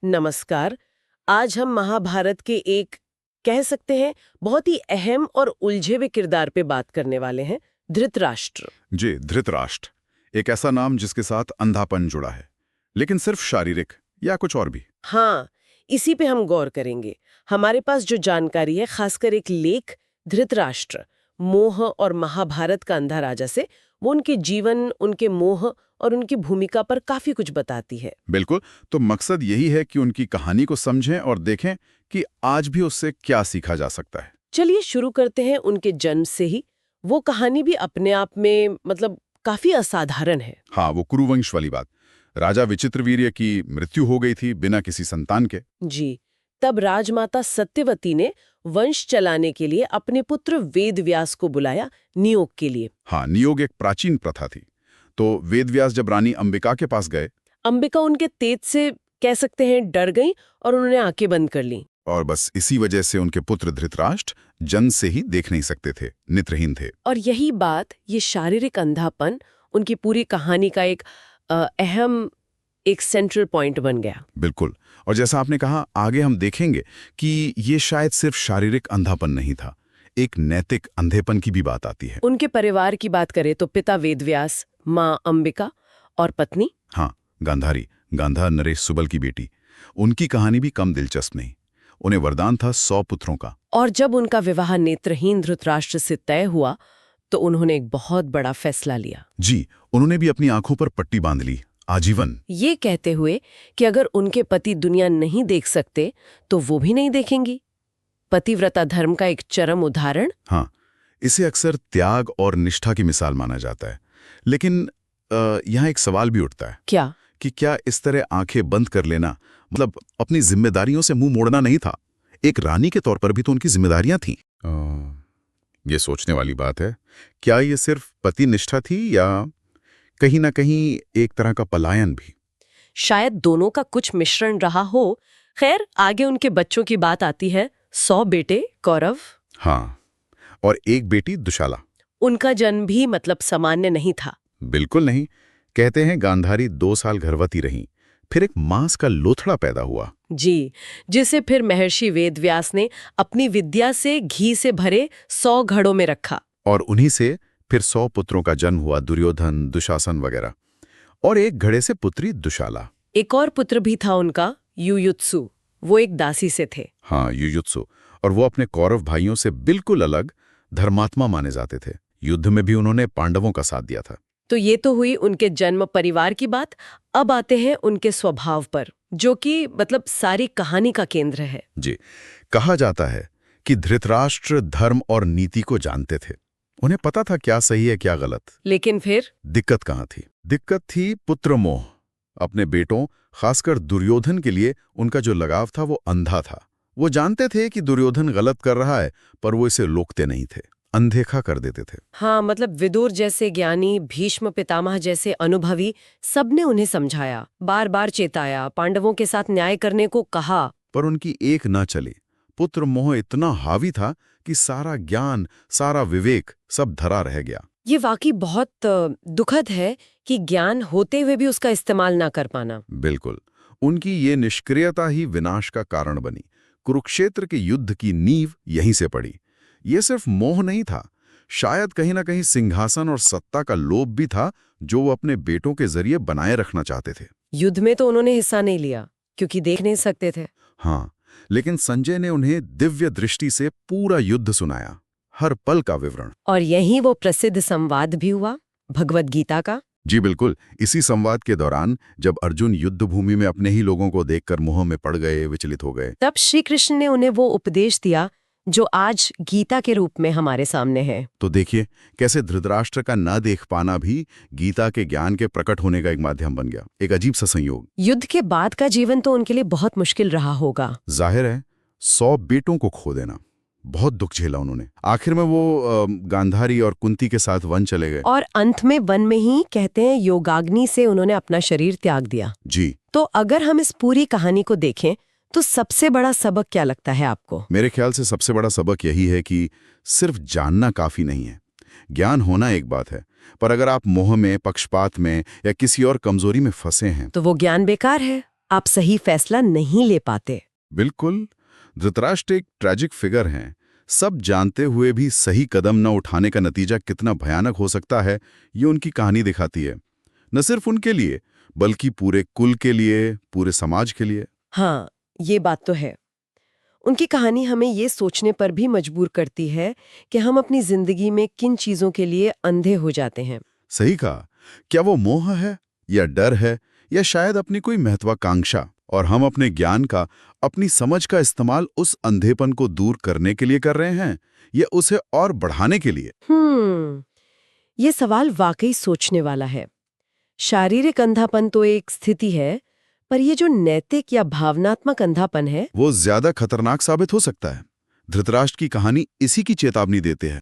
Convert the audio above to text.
नमस्कार। आज हम महाभारत के एक कह सकते हैं बहुत ही अहम और उलझे हुए किरदार पे बात करने वाले हैं, धृतराष्ट्र। जी, धृतराष्ट्र एक ऐसा नाम जिसके साथ अंधापन जुड़ा है, लेकिन सिर्फ शारीरिक या कुछ और भी। हाँ, इसी पे हम गौर करेंगे। हमारे पास जो जानकारी है, खासकर एक लेख धृतराष्ट्र मोह और महाभारत का अंधा राजा से, वो उनके जीवन, उनके मोह और उनकी भूमिका पर काफी कुछ बताती है। बिल्कुल। तो मकसद यही है कि उनकी कहानी को समझें और देखें कि आज भी उससे क्या सीखा जा सकता है। चलिए शुरू करते हैं उनके जन्म से ही। वो कहानी भी अपने आप में काफी असाधारण है। हाँ, वो कुरुवंश वाली बात। राजा विचित्रवीर्य की मृत्यु हो गई थी बिना किसी संतान के। जी, तब राजमाता सत्यवती ने वंश चलाने के लिए अपने पुत्र वेदव्यास को बुलाया नियोग के लिए। हाँ, नियोग एक प्राचीन प्रथा थी। तो वेदव्यास जब रानी अंबिका के पास गए, अंबिका उनके तेज से कह सकते हैं डर गईं और उन्होंने आंखें बंद कर लीं। और बस इसी वजह से उनके पुत्र धृतराष्ट्र जन्म से ही देख नहीं सकते थे, नेत्रहीन थे। और यही बात, ये शारीरिक अंधापन उनकी पूरी कहानी का अहम एक सेंट्रल पॉइंट बन गया। बिल्कुल। और जैसा आपने कहा, आगे हम देखेंगे कि ये शायद सिर्फ शारीरिक अंधापन नहीं था, एक नैतिक अंधेपन की भी बात आती है। उनके परिवार की बात करें तो पिता वेदव्यास, माँ अंबिका और पत्नी हाँ, गांधारी, गांधार नरेश सुबल की बेटी। उनकी कहानी भी कम दिलचस्प नहीं। उन्हें वरदान था 100 पुत्रों का। और जब उनका विवाह नेत्रहीन धृतराष्ट्र से तय हुआ तो उन्होंने एक बहुत बड़ा फैसला लिया। जी, उन्होंने भी अपनी आंखों पर पट्टी बांध ली, आजीवन। ये कहते हुए कि अगर उनके पति दुनिया नहीं देख सकते तो वो भी नहीं देखेंगी। पतिव्रता धर्म का एक चरम उदाहरण। हाँ, इसे अक्सर त्याग और निष्ठा की मिसाल माना जाता है। लेकिन यहाँ एक सवाल भी उठता है। क्या? कि क्या इस तरह आंखें बंद कर लेना अपनी जिम्मेदारियों से मुंह मोड़ना नहीं था? एक रानी के तौर पर भी तो उनकी जिम्मेदारियां थीं। ये सोचने वाली बात है। क्या ये सिर्फ पति निष्ठा थी या कहीं ना कहीं एक तरह का पलायन भी? शायद दोनों का कुछ मिश्रण रहा हो। खैर, आगे उनके बच्चों की बात आती है। 100 बेटे कौरव। हाँ, और एक बेटी दुशाला। उनका जन्म भी सामान्य नहीं था। बिल्कुल नहीं। कहते हैं गांधारी 2 साल गर्भवती रहीं, फिर एक मांस का लोथड़ा पैदा हुआ। जी, जिसे फिर महर्षि वेदव्यास ने अपनी विद्या से घी से भरे 100 घड़ों में रखा। और उन्हीं से फिर 100 पुत्रों का जन्म हुआ, दुर्योधन, दुशासन वगैरह। और एक घड़े से पुत्री दुशाला। एक और पुत्र भी था उनका, युयुत्सु। वो एक दासी से थे। हाँ, युयुत्सु। और वो अपने कौरव भाइयों से बिल्कुल अलग धर्मात्मा माने जाते थे। युद्ध में भी उन्होंने पांडवों का साथ दिया था। तो ये तो हुई उनके जन्म परिवार की बात। अब आते हैं उनके स्वभाव पर, जो कि सारी कहानी का केंद्र है। जी, कहा जाता है कि धृतराष्ट्र धर्म और नीति को जानते थे। उन्हें पता था क्या सही है क्या गलत। लेकिन फिर दिक्कत कहाँ थी? दिक्कत थी पुत्र मोह। अपने बेटों, खासकर दुर्योधन के लिए उनका जो लगाव था वो अंधा था। वो जानते थे कि दुर्योधन गलत कर रहा है, पर वो इसे रोकते नहीं थे, अनदेखा कर देते थे। हाँ, विदुर जैसे ज्ञानी, भीष्म पितामह जैसे अनुभवी, सबने उन्हें समझाया, बार बार चेताया, पांडवों के साथ न्याय करने को कहा, पर उनकी एक न चली। पुत्र मोह इतना हावी था कि सारा ज्ञान, सारा विवेक सब धरा रह गया। ये वाकई बहुत दुखद है कि ज्ञान होते हुए भी उसका इस्तेमाल ना कर पाना। बिल्कुल। उनकी ये निष्क्रियता ही विनाश का कारण बनी। कुरुक्षेत्र के युद्ध की नींव यहीं से पड़ी। ये सिर्फ मोह नहीं था, शायद कहीं ना कहीं सिंहासन और सत्ता का लोभ भी था, जो वो अपने बेटों के जरिए बनाए रखना चाहते थे। युद्ध में तो उन्होंने हिस्सा नहीं लिया, क्योंकि देख नहीं सकते थे। हाँ, लेकिन संजय ने उन्हें दिव्य दृष्टि से पूरा युद्ध सुनाया, हर पल का विवरण। और यही वो प्रसिद्ध संवाद भी हुआ, भगवद गीता का। जी बिल्कुल। इसी संवाद के दौरान जब अर्जुन युद्ध भूमि में अपने ही लोगों को देखकर मोह में पड़ गए, विचलित हो गए, तब श्री कृष्ण ने उन्हें वो उपदेश दिया जो आज गीता के रूप में हमारे सामने है। तो देखिए कैसे धृतराष्ट्र का न देख पाना भी गीता के ज्ञान के प्रकट होने का एक माध्यम बन गया। एक अजीब सा संयोग। युद्ध के बाद का जीवन तो उनके लिए बहुत मुश्किल रहा होगा। जाहिर है, 100 बेटों को खो देना, बहुत दुख झेला उन्होंने। आखिर में वो गांधारी और कुंती के साथ वन चले गए। और अंत में वन में ही कहते हैं योगाग्नि से उन्होंने अपना शरीर त्याग दिया। जी। तो अगर हम इस पूरी कहानी को देखें तो सबसे बड़ा सबक क्या लगता है आपको? मेरे ख्याल से सबसे बड़ा सबक यही है कि सिर्फ जानना काफी नहीं है। ज्ञान होना एक बात है, पर अगर आप मोह में, पक्षपात में या किसी और कमजोरी में फंसे हैं तो वो ज्ञान बेकार है। आप सही फैसला नहीं ले पाते। बिल्कुल। धृतराष्ट्र एक ट्रैजिक फिगर हैं। सब जानते हुए भी सही कदम न उठाने का नतीजा कितना भयानक हो सकता है, ये उनकी कहानी दिखाती है। न सिर्फ उनके लिए, बल्कि पूरे कुल के लिए, पूरे समाज के लिए। हाँ, ये बात तो है। उनकी कहानी हमें ये सोचने पर भी मजबूर करती है कि हम अपनी जिंदगी में किन चीजों के लिए अंधे हो जाते हैं। सही कहा। क्या वो मोह है, या डर है, या शायद अपनी कोई महत्वाकांक्षा, और हम अपने ज्ञान का, अपनी समझ का इस्तेमाल उस अंधेपन को दूर करने के लिए कर रहे हैं, या उसे और बढ़ाने के लिए? ये सवाल वाकई सोचने वाला है। शारीरिक अंधापन तो एक स्थिति है, पर ये जो नैतिक या भावनात्मक अंधापन है, वो ज्यादा खतरनाक साबित हो सकता है। धृतराष्ट्र की कहानी इसी की चेतावनी देते हैं।